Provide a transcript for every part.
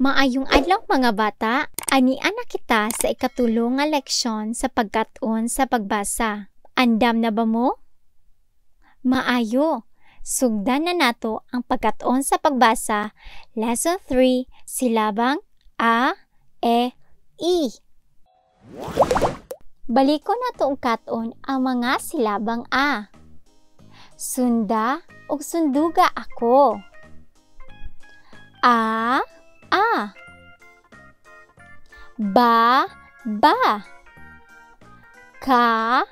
Maayong adlaw mga bata, anian na kita sa ikatulong nga leksyon sa pagkat-on sa pagbasa. Andam na ba mo? Maayo! Sugdan na nato ang pagkat-on sa pagbasa, Lesson 3, silabang A, E, I. Baliko nato og kat-on ang mga silabang A. Sunda ug sunduga ako. A, ba, ka,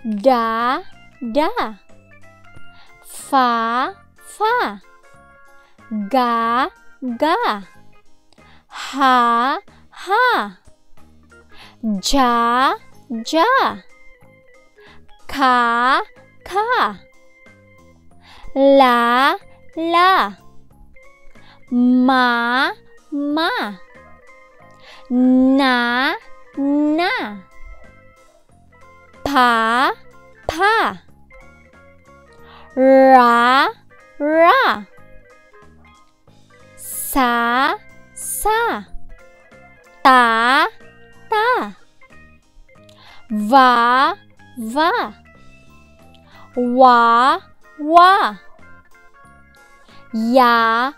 da, fa, ga, ha, ja, ka, la, ma, na, pa, ra, sa, ta, va, wa, ya,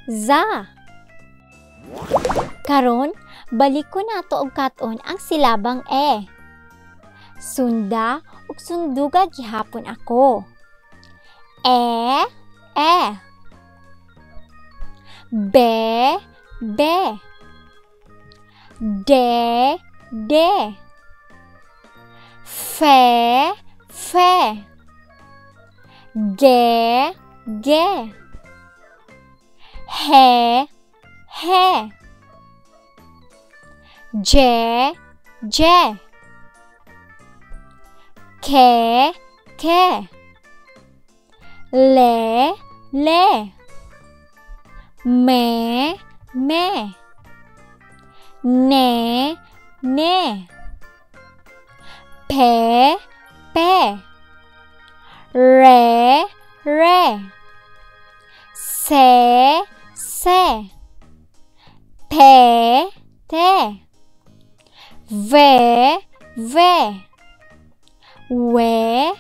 za. Karon, balik ko nato og kat-on ang silabang E. Sunda ug sunduga gihapon ako. E, be, de, fe, ge, he, je, ke, le, me, ne, pe, re, se, te, ve, we,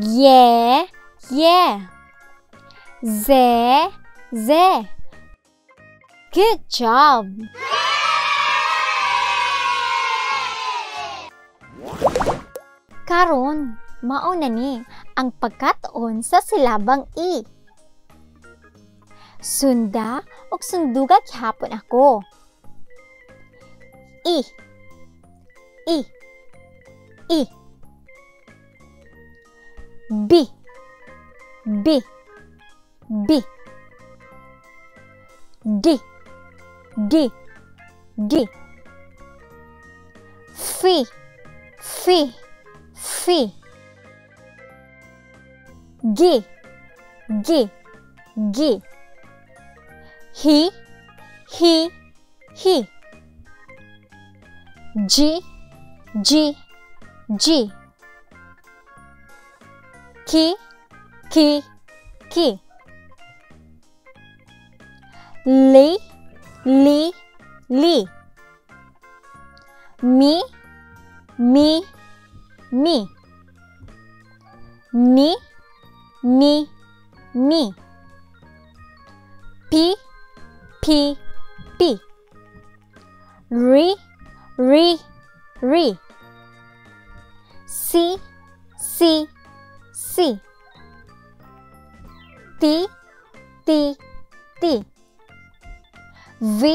ye, ze. Good job! Karon, mao na ni ang pagkat-on sa silabang I. Sunda ug sunduga gihapon ako. I. B, D, fi, gi, hi, ji, ki, li, mi, ni, pi, ri, si, ti, vi,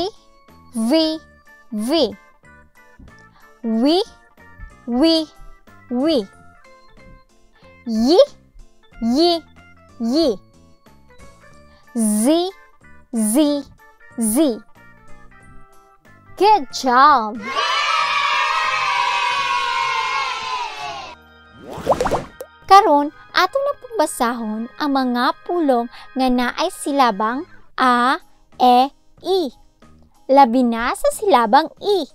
yi, z. Good job! Karon, ato na pagbasahon ang mga pulong nga naay silabang A, E, I. Labi na sa silabang I.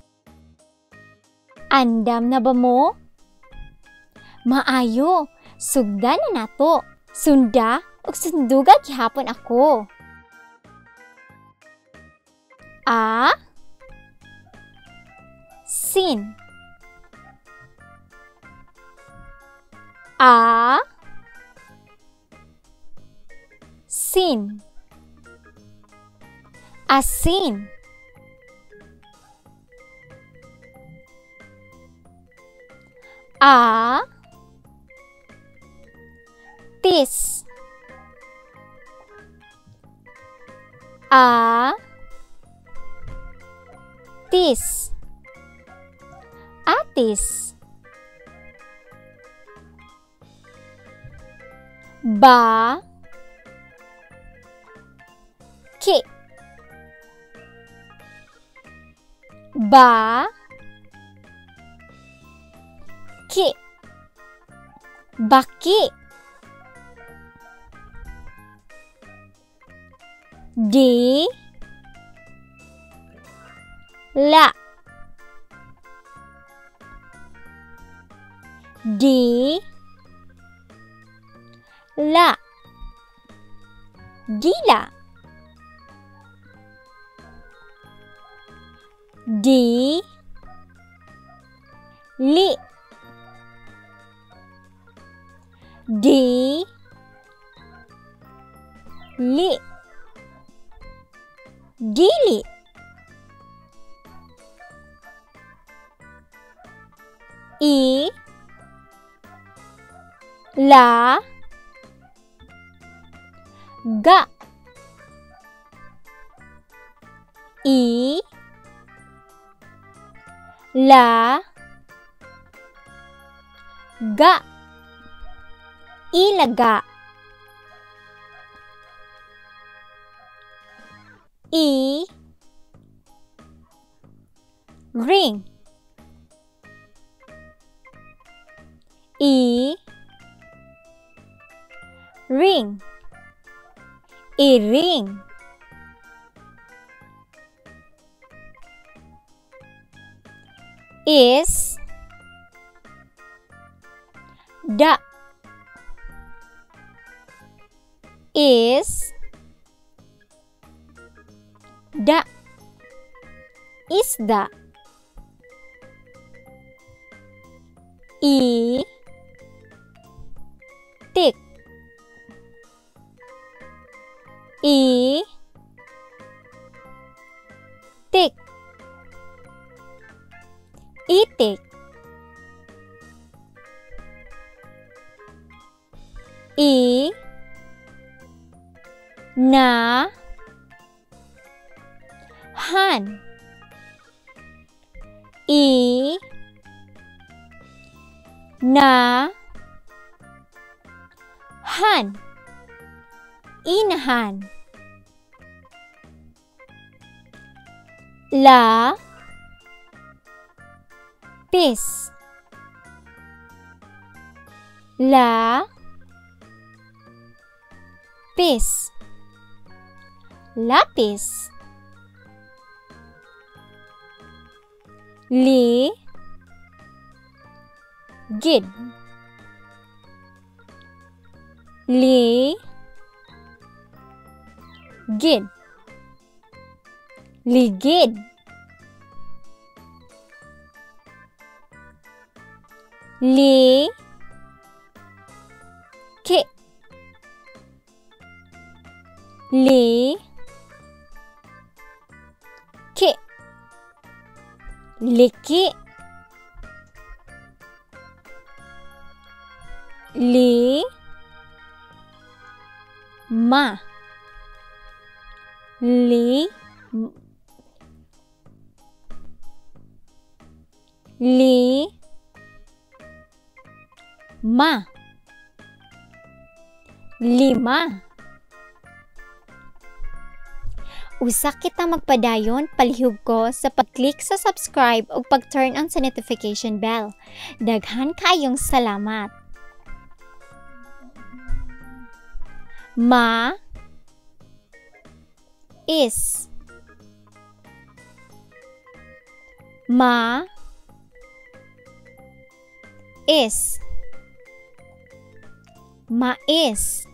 Andam na ba mo? Maayo, sugdan na nato. Sunda ug sunduga gihapon ako. A sin. A sin. Asin. A tis. A tis. Atis. Ba ki. Ba ki. Baki. Di la. Di la. Dila. Di li. Di li. Dili. I la ga. I la ga. Ilaga. I ring. I ring. I-ring. Is da. Is da. Isda. I tik. I tik. Itik. I na han. I na han. Inahan. La pis. La pis. Lapis. Li gid. Li gid. Ligid. Li ki. Li ki. Liki. Li ma. Li li ma. Lima. Usa kita magpadayon, palihog ko sa pag-click sa subscribe o pag-turn on sa notification bell. Daghan kayong salamat. Ma is. Ma is. Mais.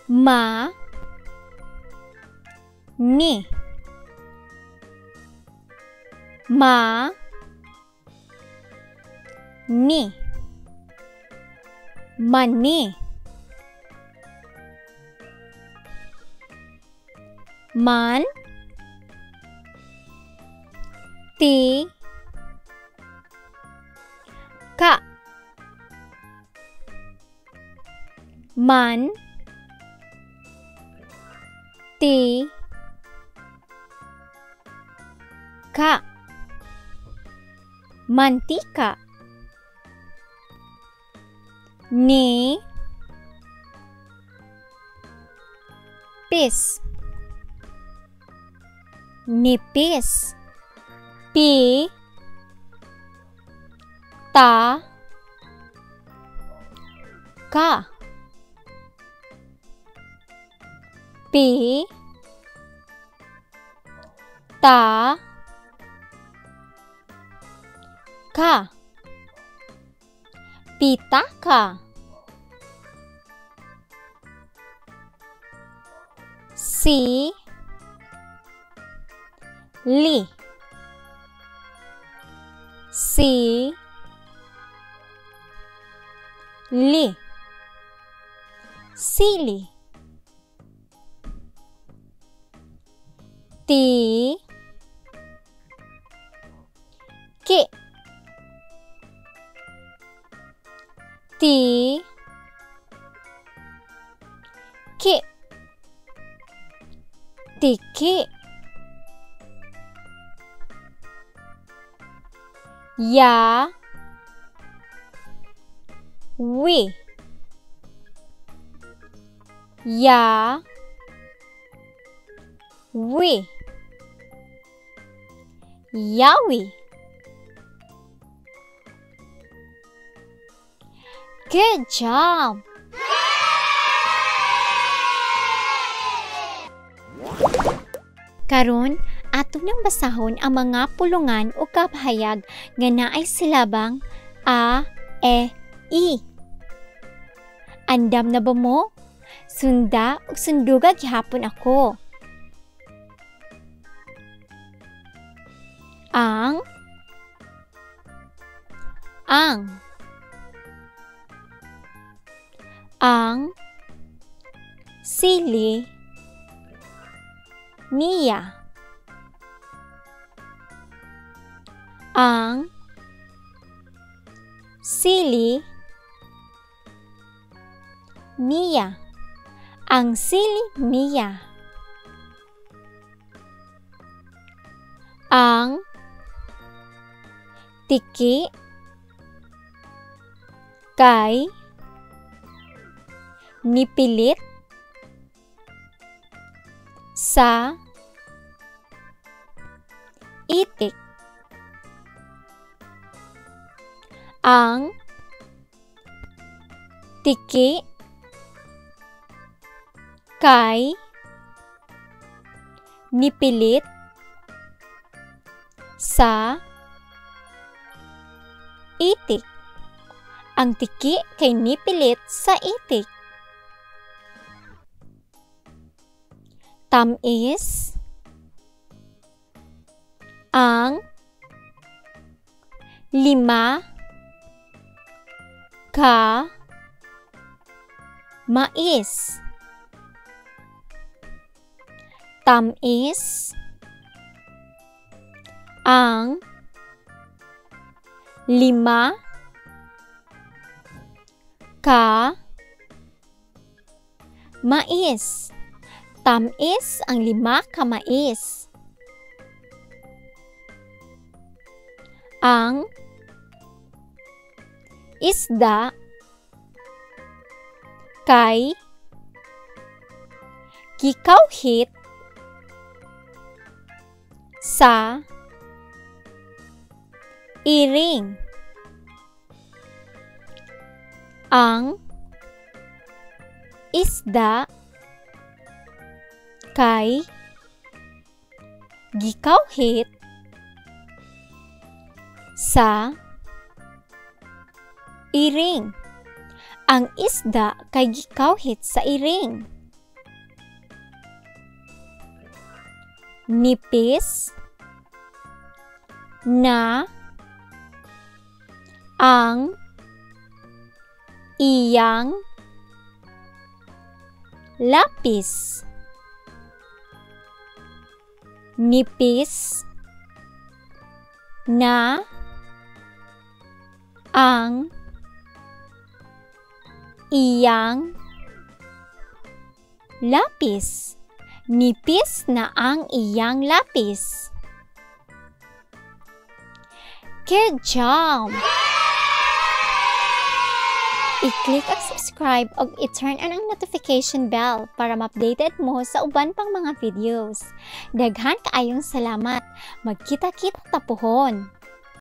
ma, ni, ma, ni, mani, man, ti, ka, man, ti, ka, mantika, ni, pis, nipis, pi, ta, ka, pi, ta, ka, pitaka, si, li, si, li, sili, ti, ki, ti, ki, tiki, ya, wi, ya, wi, yawi. Good job! Karon, ato nang basahon ang mga pulungan o kabahayag nga naay silabang a, e, i. Andam na ba mo? Sunda ug sunduga gihapon ako. Ang, sili, niya, ang, sili, niya, ang sili niya, ang, tiki, kay, nipilit, sa, itik, ang, tiki, kay, nipilit, sa, itik. Ang tiki kay nipilit sa itik. Tamis, ang, lima, ka, mais. Tamis, ang, lima, ka, mais. Tamis ang lima ka mais. Ang, isda, kay, gikawhit, sa, iring. Ang, isda, kay, gikawhit, sa, iring. Ang isda kay gikawhit sa iring. Nipis na ang iyang lapis. Nipis na ang iyang lapis. Nipis na ang iyang lapis. Good job! I-click ang subscribe o i-turn on ang notification bell para ma-updated mo sa uban pang mga videos. Daghan kaayong salamat. Magkita-kita tapuhon!